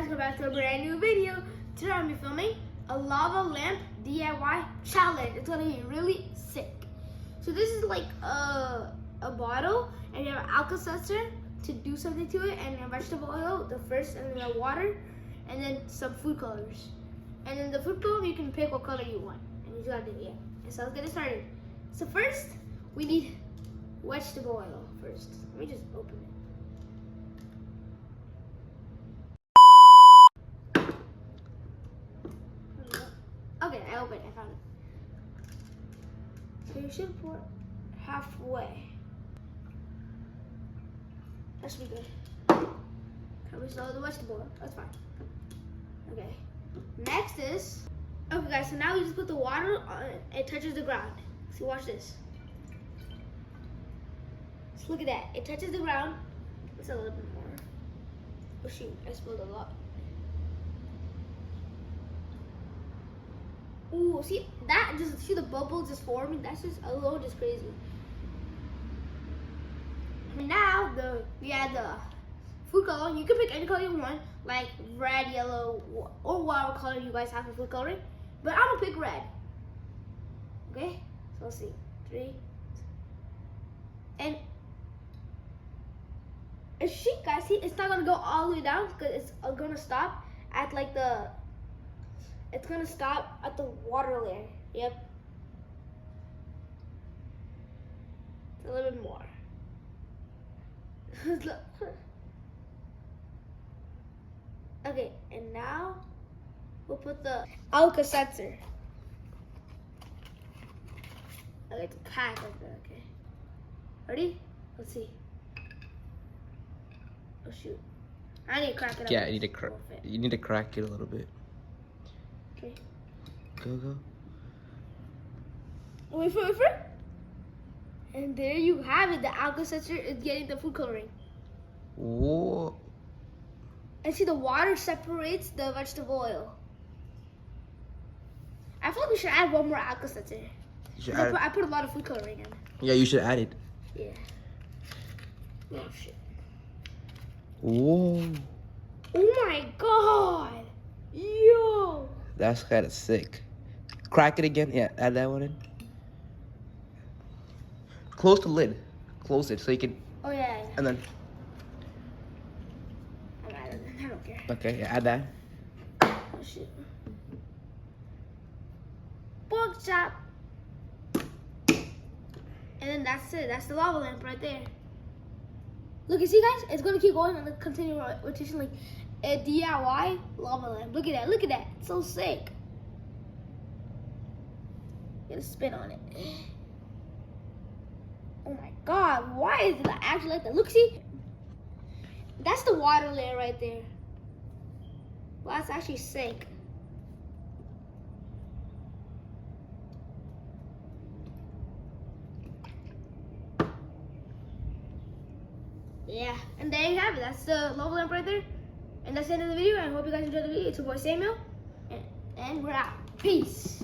welcome back to a brand new video. Today I'm gonna be filming a lava lamp DIY challenge. It's gonna be really sick. So this is like a bottle, and you have Alka-Seltzer to do something to it, and a vegetable oil, the first, and then the water, and then some food colors. And then the food color, you can pick what color you want, and you just gotta do it. Yeah. And so let's get it started. So first, we need vegetable oil first. Let me just open it. Okay, I opened it. I found it. So you should pour halfway. That should be good. Can we slow the vegetable oil? That's fine. Okay. Next is, okay guys, so now we just put the water on it. It touches the ground. See, watch this. So look at that. It touches the ground. It's a little bit more. Oh shoot, I spilled a lot. Ooh, see that? Just see the bubbles just forming. That's just alone just crazy. And now we add the food color. You can pick any color you want, like red, yellow, or whatever color you guys have for food coloring. But I'm gonna pick red. Okay, so let's see. 3, and guys, see, it's not gonna go all the way down because it's gonna stop at like the. It's gonna stop at the water layer. Yep. It's a little bit more. Okay, and now we'll put the Alka-Seltzer. I like to crack like that. Okay. Ready? Let's see. Oh shoot! I need to crack it up. Yeah, you need to crack it a little bit. Okay. Go. Wait for it. And there you have it. The Alka-Seltzer is getting the food coloring. Whoa. And see, the water separates the vegetable oil. I feel like we should add one more Alka-Seltzer. I put a lot of food coloring in. Yeah, you should add it. Yeah. Oh shit. Whoa. Oh my god. Yo. That's kind of sick. Crack it again. Yeah, add that one in. Close the lid. Close it so you can. Oh yeah. And then. I don't care. Okay, yeah, add that. Oh shit. Pork chop. And then that's it. That's the lava lamp right there. Look, you see guys? It's gonna keep going and continue rotation like a DIY lava lamp. Look at that. Look at that. It's so sick. Get a spin on it. Oh my god, why is it actually like that? Look, see? That's the water layer right there. Well, that's actually sick. Yeah, and there you have it. That's the lava lamp right there. And that's the end of the video. I hope you guys enjoyed the video. It's your boy Samuel. And we're out. Peace.